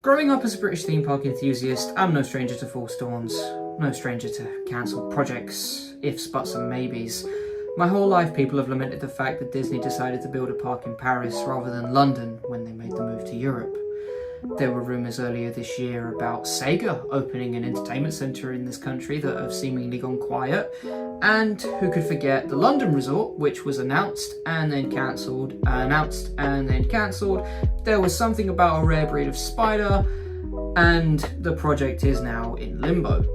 Growing up as a British theme park enthusiast, I'm no stranger to false dawns, no stranger to cancelled projects, ifs, buts and maybes. My whole life people have lamented the fact that Disney decided to build a park in Paris rather than London when they made the move to Europe. There were rumours earlier this year about Sega opening an entertainment centre in this country that have seemingly gone quiet, and who could forget the London resort, which was announced and then cancelled, announced and then cancelled. There was something about a rare breed of spider, and the project is now in limbo.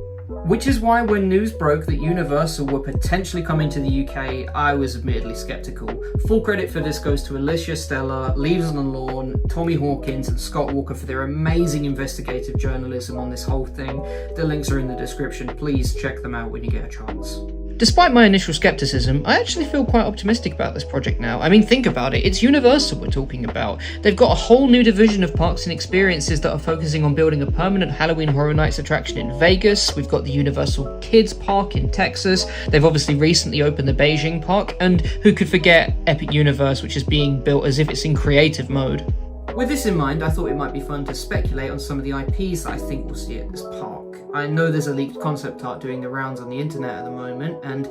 Which is why when news broke that Universal were potentially coming to the UK, I was admittedly sceptical. Full credit for this goes to Alicia Stella, Leaves on the Lawn, Tommy Hawkins and Scott Walker for their amazing investigative journalism on this whole thing. The links are in the description, please check them out when you get a chance. Despite my initial skepticism, I actually feel quite optimistic about this project now. I mean, think about it, it's Universal we're talking about. They've got a whole new division of parks and experiences that are focusing on building a permanent Halloween Horror Nights attraction in Vegas. We've got the Universal Kids Park in Texas. They've obviously recently opened the Beijing Park, and who could forget Epic Universe, which is being built as if it's in creative mode. With this in mind, I thought it might be fun to speculate on some of the IPs that I think we'll see at this park. I know there's a leaked concept art doing the rounds on the internet at the moment, and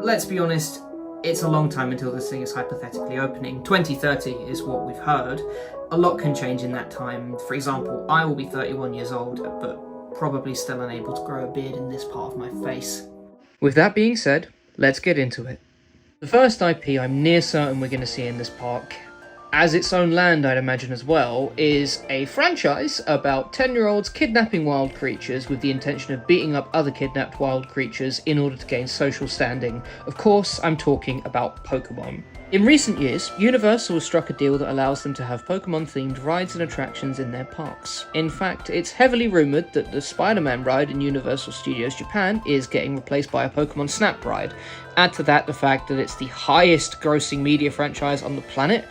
let's be honest, it's a long time until this thing is hypothetically opening. 2030 is what we've heard. A lot can change in that time. For example, I will be 31 years old, but probably still unable to grow a beard in this part of my face. With that being said, let's get into it. The first IP I'm near certain we're going to see in this park, as its own land I'd imagine as well, is a franchise about 10-year-olds kidnapping wild creatures with the intention of beating up other kidnapped wild creatures in order to gain social standing. Of course, I'm talking about Pokemon. In recent years, Universal has struck a deal that allows them to have Pokemon-themed rides and attractions in their parks. In fact, it's heavily rumoured that the Spider-Man ride in Universal Studios Japan is getting replaced by a Pokemon Snap ride. Add to that the fact that it's the highest-grossing media franchise on the planet.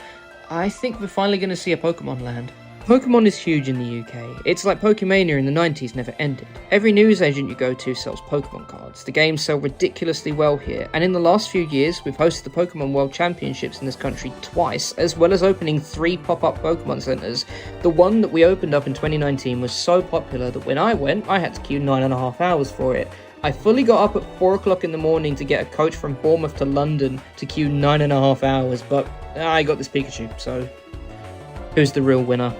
I think we're finally going to see a Pokemon land. Pokemon is huge in the UK. It's like Pokemania in the 90s never ended. Every newsagent you go to sells Pokemon cards. The games sell ridiculously well here, and in the last few years we've hosted the Pokemon World Championships in this country twice, as well as opening 3 pop-up Pokemon centres. The one that we opened up in 2019 was so popular that when I went, I had to queue 9.5 hours for it. I fully got up at 4 o'clock in the morning to get a coach from Bournemouth to London to queue 9.5 hours, but I got this Pikachu, so who's the real winner?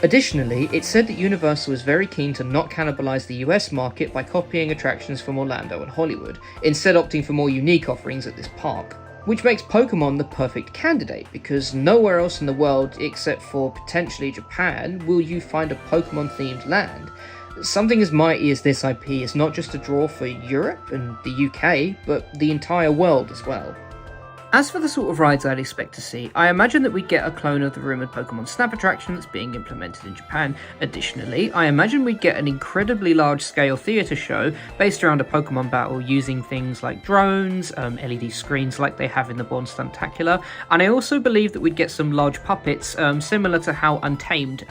Additionally, it's said that Universal is very keen to not cannibalise the US market by copying attractions from Orlando and Hollywood, instead opting for more unique offerings at this park. Which makes Pokemon the perfect candidate, because nowhere else in the world, except for potentially Japan, will you find a Pokemon-themed land. Something as mighty as this IP is not just a draw for Europe and the UK, but the entire world as well. As for the sort of rides I'd expect to see, I imagine that we'd get a clone of the rumoured Pokemon Snap attraction that's being implemented in Japan. Additionally, I imagine we'd get an incredibly large-scale theatre show based around a Pokemon battle using things like drones, LED screens like they have in the Born Stuntacular, and I also believe that we'd get some large puppets similar to how Untamed,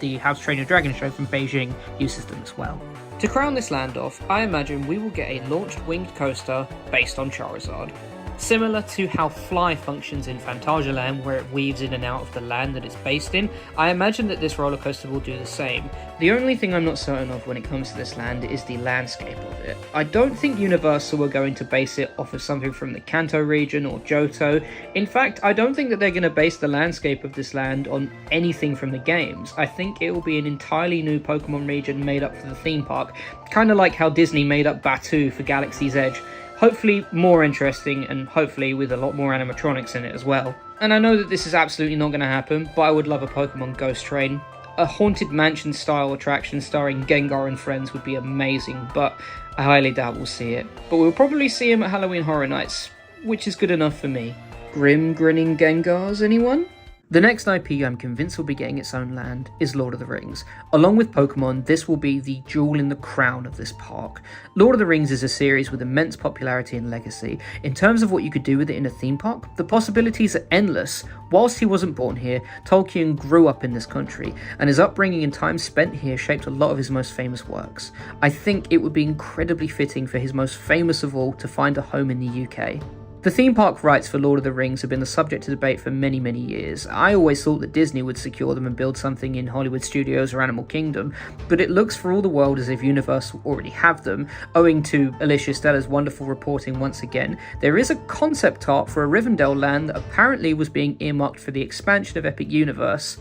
the How to Train Your Dragon show from Beijing, uses them as well. To crown this land off, I imagine we will get a launched winged coaster based on Charizard. Similar to how Fly functions in Phantasialand, where it weaves in and out of the land that it's based in, I imagine that this roller coaster will do the same. The only thing I'm not certain of when it comes to this land is the landscape of it. I don't think Universal are going to base it off of something from the Kanto region or Johto. In fact, I don't think that they're going to base the landscape of this land on anything from the games. I think it will be an entirely new Pokemon region made up for the theme park, kind of like how Disney made up Batu for Galaxy's Edge. Hopefully more interesting, and hopefully with a lot more animatronics in it as well. And I know that this is absolutely not going to happen, but I would love a Pokemon Ghost Train. A Haunted Mansion style attraction starring Gengar and friends would be amazing, but I highly doubt we'll see it. But we'll probably see him at Halloween Horror Nights, which is good enough for me. Grim grinning Gengars, anyone? The next IP I'm convinced will be getting its own land is Lord of the Rings. Along with Pokemon, this will be the jewel in the crown of this park. Lord of the Rings is a series with immense popularity and legacy. In terms of what you could do with it in a theme park, the possibilities are endless. Whilst he wasn't born here, Tolkien grew up in this country, and his upbringing and time spent here shaped a lot of his most famous works. I think it would be incredibly fitting for his most famous of all to find a home in the UK. The theme park rights for Lord of the Rings have been the subject of debate for many, many years. I always thought that Disney would secure them and build something in Hollywood Studios or Animal Kingdom, but it looks for all the world as if Universal already have them. Owing to Alicia Stella's wonderful reporting once again, there is a concept art for a Rivendell land that apparently was being earmarked for the expansion of Epic Universe,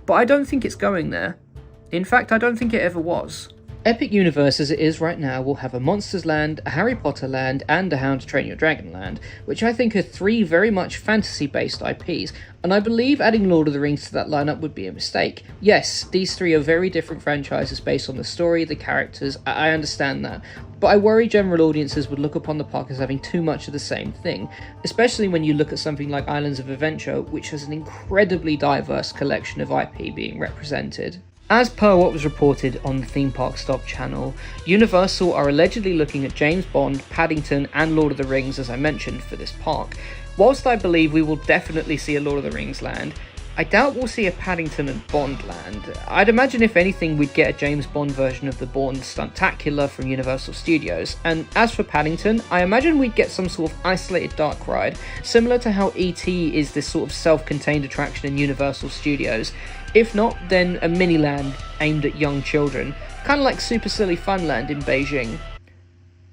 but I don't think it's going there. In fact, I don't think it ever was. Epic Universe as it is right now will have a Monsters Land, a Harry Potter Land, and a How to Train Your Dragon Land, which I think are three very much fantasy-based IPs, and I believe adding Lord of the Rings to that lineup would be a mistake. Yes, these three are very different franchises based on the story, the characters, I understand that, but I worry general audiences would look upon the park as having too much of the same thing, especially when you look at something like Islands of Adventure, which has an incredibly diverse collection of IP being represented. As per what was reported on the Theme Park Stop channel, Universal are allegedly looking at James Bond, Paddington and Lord of the Rings as I mentioned for this park. Whilst I believe we will definitely see a Lord of the Rings land, I doubt we'll see a Paddington and Bond land. I'd imagine if anything we'd get a James Bond version of the Bourne Stuntacular from Universal Studios, and as for Paddington, I imagine we'd get some sort of isolated dark ride, similar to how E.T. is this sort of self-contained attraction in Universal Studios. If not, then a mini-land aimed at young children, kind of like Super Silly Funland in Beijing.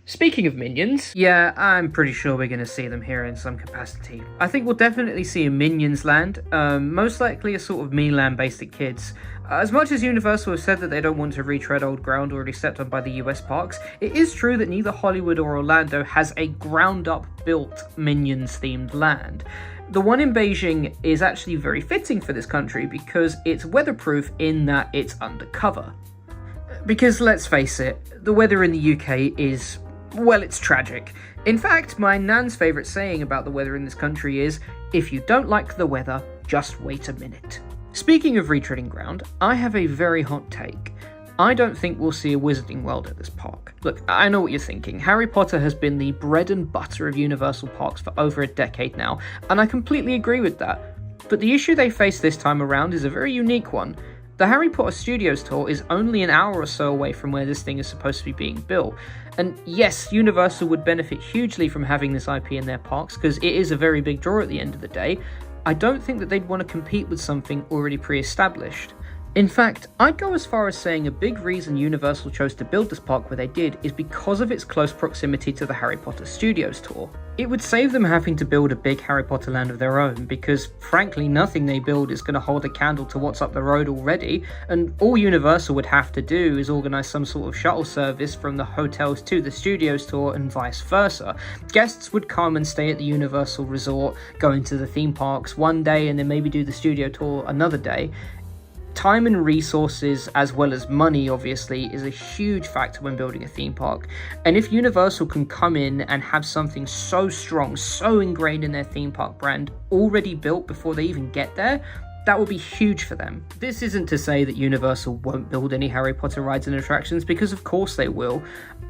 Speaking of Minions, yeah, I'm pretty sure we're going to see them here in some capacity. I think we'll definitely see a Minions land, most likely a sort of mini-land based at kids. As much as Universal have said that they don't want to retread old ground already stepped on by the US parks, it is true that neither Hollywood or Orlando has a ground-up built Minions-themed land. The one in Beijing is actually very fitting for this country because it's weatherproof in that it's undercover. Because let's face it, the weather in the UK is, well, it's tragic. In fact, my nan's favourite saying about the weather in this country is, if you don't like the weather, just wait a minute. Speaking of retreading ground, I have a very hot take. I don't think we'll see a Wizarding World at this park. Look, I know what you're thinking. Harry Potter has been the bread and butter of Universal parks for over a decade now, and I completely agree with that. But the issue they face this time around is a very unique one. The Harry Potter Studios tour is only an hour or so away from where this thing is supposed to be being built. And yes, Universal would benefit hugely from having this IP in their parks, because it is a very big draw at the end of the day. I don't think that they'd want to compete with something already pre-established. In fact, I'd go as far as saying a big reason Universal chose to build this park where they did is because of its close proximity to the Harry Potter Studios tour. It would save them having to build a big Harry Potter land of their own because, frankly, nothing they build is going to hold a candle to what's up the road already, and all Universal would have to do is organise some sort of shuttle service from the hotels to the Studios tour and vice versa. Guests would come and stay at the Universal Resort, going to the theme parks one day and then maybe do the studio tour another day. Time and resources, as well as money obviously, is a huge factor when building a theme park, and if Universal can come in and have something so strong, so ingrained in their theme park brand already built before they even get there, that would be huge for them. This isn't to say that Universal won't build any Harry Potter rides and attractions, because of course they will.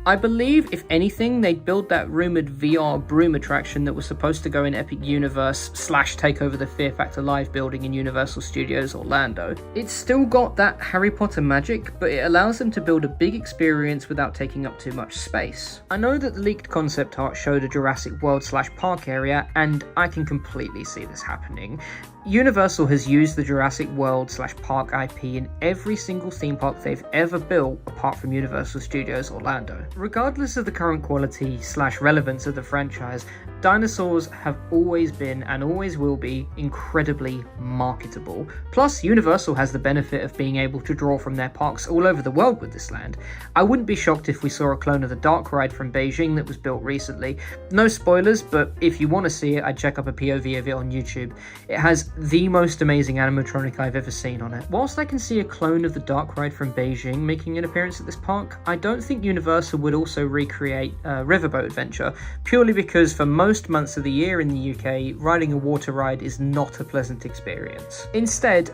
I believe, if anything, they'd build that rumoured VR broom attraction that was supposed to go in Epic Universe / take over the Fear Factor Live building in Universal Studios Orlando. It's still got that Harry Potter magic, but it allows them to build a big experience without taking up too much space. I know that the leaked concept art showed a Jurassic World / park area, and I can completely see this happening. Universal has used the Jurassic World / park IP in every single theme park they've ever built apart from Universal Studios Orlando. Regardless of the current quality / relevance of the franchise, dinosaurs have always been and always will be incredibly marketable. Plus, Universal has the benefit of being able to draw from their parks all over the world with this land. I wouldn't be shocked if we saw a clone of the Dark Ride from Beijing that was built recently. No spoilers, but if you want to see it, I'd check up a POV of it on YouTube. It has the most amazing animatronic I've ever seen on it. Whilst I can see a clone of the Dark Ride from Beijing making an appearance at this park, I don't think Universal would also recreate a riverboat adventure, purely because for most months of the year in the UK, riding a water ride is not a pleasant experience. Instead,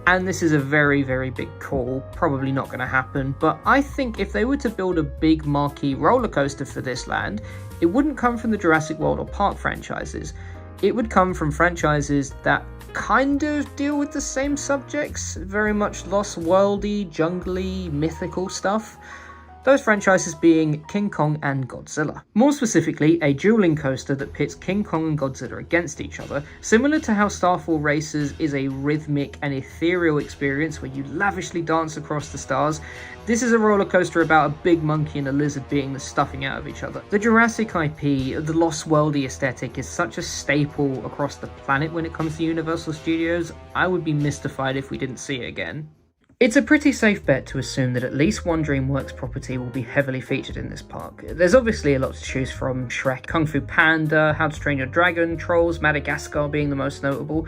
and this is a very, very big call, probably not going to happen, but I think if they were to build a big marquee roller coaster for this land, it wouldn't come from the Jurassic World or Park franchises. It would come from franchises that kind of deal with the same subjects, very much Lost Worldy, jungly, mythical stuff. Those franchises being King Kong and Godzilla. More specifically, a dueling coaster that pits King Kong and Godzilla against each other, similar to how Starfall Racers is a rhythmic and ethereal experience where you lavishly dance across the stars. This is a roller coaster about a big monkey and a lizard beating the stuffing out of each other. The Jurassic IP, the Lost Worldy aesthetic, is such a staple across the planet when it comes to Universal Studios. I would be mystified if we didn't see it again. It's a pretty safe bet to assume that at least one DreamWorks property will be heavily featured in this park. There's obviously a lot to choose from: Shrek, Kung Fu Panda, How to Train Your Dragon, Trolls, Madagascar being the most notable.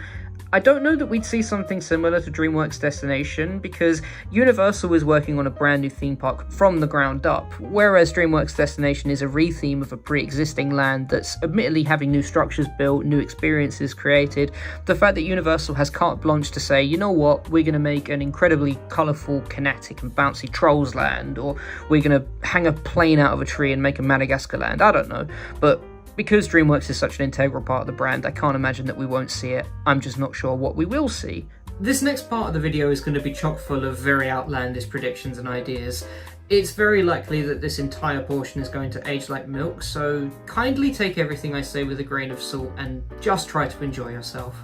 I don't know that we'd see something similar to DreamWorks Destination, because Universal is working on a brand new theme park from the ground up, whereas DreamWorks Destination is a re-theme of a pre-existing land that's admittedly having new structures built, new experiences created. The fact that Universal has carte blanche to say, you know what, we're going to make an incredibly colourful, kinetic and bouncy Trolls land, or we're going to hang a plane out of a tree and make a Madagascar land, I don't know, but because DreamWorks is such an integral part of the brand, I can't imagine that we won't see it. I'm just not sure what we will see. This next part of the video is going to be chock full of very outlandish predictions and ideas. It's very likely that this entire portion is going to age like milk, so kindly take everything I say with a grain of salt and just try to enjoy yourself.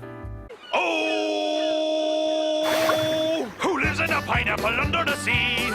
Oh! Who lives in a pineapple under the sea?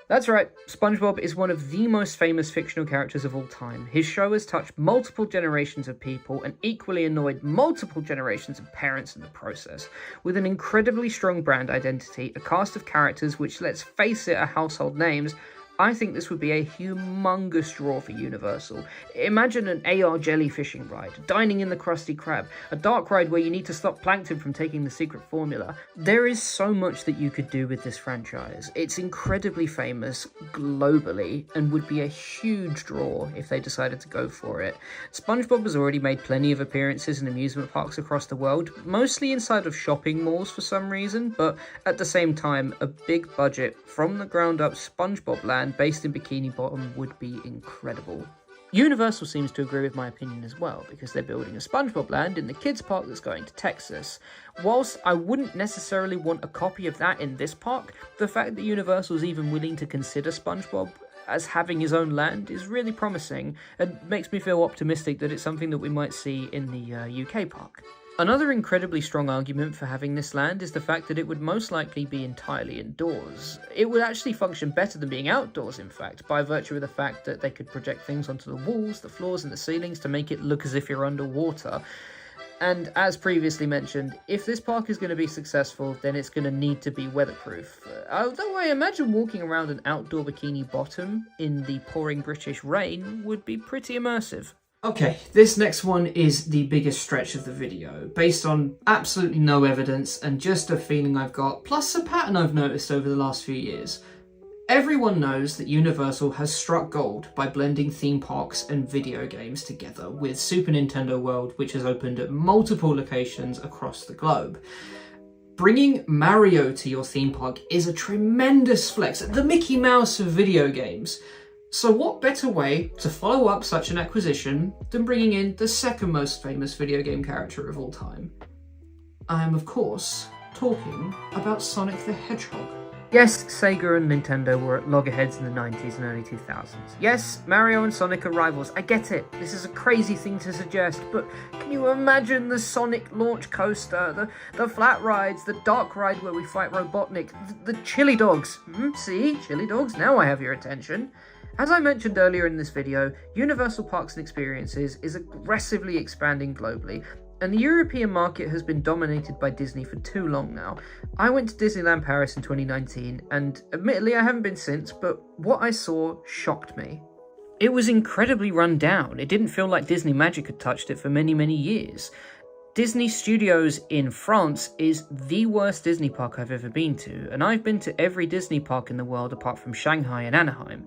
That's right, SpongeBob is one of the most famous fictional characters of all time. His show has touched multiple generations of people and equally annoyed multiple generations of parents in the process. With an incredibly strong brand identity, a cast of characters which, let's face it, are household names, I think this would be a humongous draw for Universal. Imagine an AR jellyfishing ride, dining in the Krusty Krab, a dark ride where you need to stop Plankton from taking the secret formula. There is so much that you could do with this franchise. It's incredibly famous globally and would be a huge draw if they decided to go for it. SpongeBob has already made plenty of appearances in amusement parks across the world, mostly inside of shopping malls for some reason, but at the same time, a big budget, from the ground up SpongeBob land based in Bikini Bottom would be incredible. Universal seems to agree with my opinion as well, because they're building a SpongeBob land in the kids park that's going to Texas. Whilst I wouldn't necessarily want a copy of that in this park, the fact that Universal's even willing to consider SpongeBob as having his own land is really promising, and makes me feel optimistic that it's something that we might see in the UK park. Another incredibly strong argument for having this land is the fact that it would most likely be entirely indoors. It would actually function better than being outdoors, in fact, by virtue of the fact that they could project things onto the walls, the floors and the ceilings to make it look as if you're underwater. And as previously mentioned, if this park is going to be successful, then it's going to need to be weatherproof. Although I imagine walking around an outdoor Bikini Bottom in the pouring British rain would be pretty immersive. Okay, this next one is the biggest stretch of the video, based on absolutely no evidence and just a feeling I've got, plus a pattern I've noticed over the last few years. Everyone knows that Universal has struck gold by blending theme parks and video games together with Super Nintendo World, which has opened at multiple locations across the globe. Bringing Mario to your theme park is a tremendous flex, the Mickey Mouse of video games. So what better way to follow up such an acquisition than bringing in the second most famous video game character of all time? I am, of course, talking about Sonic the Hedgehog. Yes, Sega and Nintendo were at loggerheads in the 90s and early 2000s. Yes, Mario and Sonic are rivals, I get it. This is a crazy thing to suggest, but can you imagine the Sonic launch coaster, the flat rides, the dark ride where we fight Robotnik, the chili dogs? See, chili dogs, now I have your attention. As I mentioned earlier in this video, Universal Parks and Experiences is aggressively expanding globally, and the European market has been dominated by Disney for too long now. I went to Disneyland Paris in 2019, and admittedly I haven't been since, but what I saw shocked me. It was incredibly run down. It didn't feel like Disney Magic had touched it for many, many years. Disney Studios in France is the worst Disney park I've ever been to, and I've been to every Disney park in the world apart from Shanghai and Anaheim.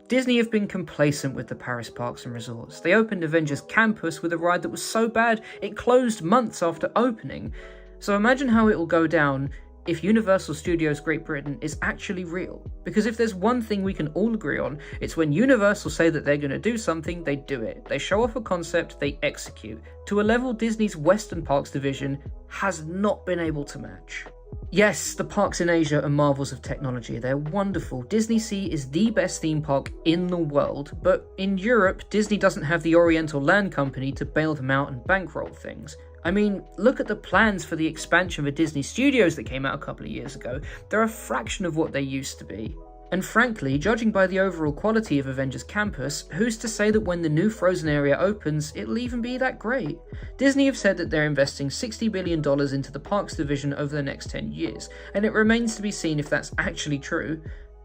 Disney have been complacent with the Paris parks and resorts. They opened Avengers Campus with a ride that was so bad it closed months after opening. So imagine how it will go down if Universal Studios Great Britain is actually real. Because if there's one thing we can all agree on, it's when Universal say that they're going to do something, they do it. They show off a concept, they execute, to a level Disney's Western Parks division has not been able to match. Yes, the parks in Asia are marvels of technology. They're wonderful. DisneySea is the best theme park in the world, but in Europe, Disney doesn't have the Oriental Land Company to bail them out and bankroll things. I mean, look at the plans for the expansion of Disney Studios that came out a couple of years ago. They're a fraction of what they used to be. And frankly, judging by the overall quality of Avengers Campus, who's to say that when the new Frozen area opens, it'll even be that great? Disney have said that they're investing $60 billion into the parks division over the next 10 years, and it remains to be seen if that's actually true.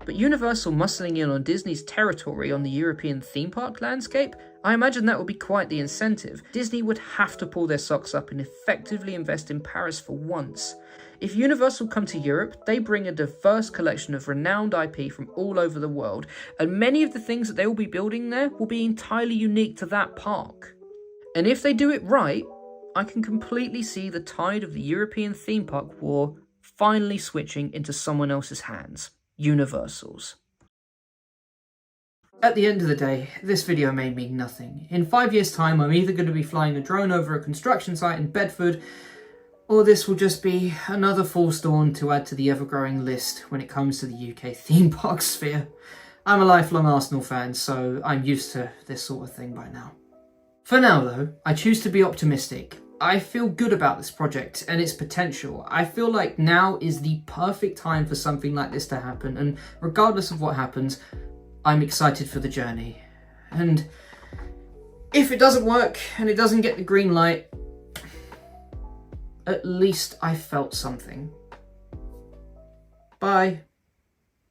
But Universal muscling in on Disney's territory on the European theme park landscape? I imagine that would be quite the incentive. Disney would have to pull their socks up and effectively invest in Paris for once. If Universal come to Europe, they bring a diverse collection of renowned IP from all over the world, and many of the things that they will be building there will be entirely unique to that park. And if they do it right, I can completely see the tide of the European theme park war finally switching into someone else's hands. Universal's. At the end of the day, this video may mean nothing. In 5 years' time, I'm either going to be flying a drone over a construction site in Bedford, or this will just be another false dawn to add to the ever-growing list when it comes to the UK theme park sphere. I'm a lifelong Arsenal fan, so I'm used to this sort of thing by now. For now though, I choose to be optimistic. I feel good about this project and its potential. I feel like now is the perfect time for something like this to happen, and regardless of what happens, I'm excited for the journey. And if it doesn't work and it doesn't get the green light, at least I felt something. Bye.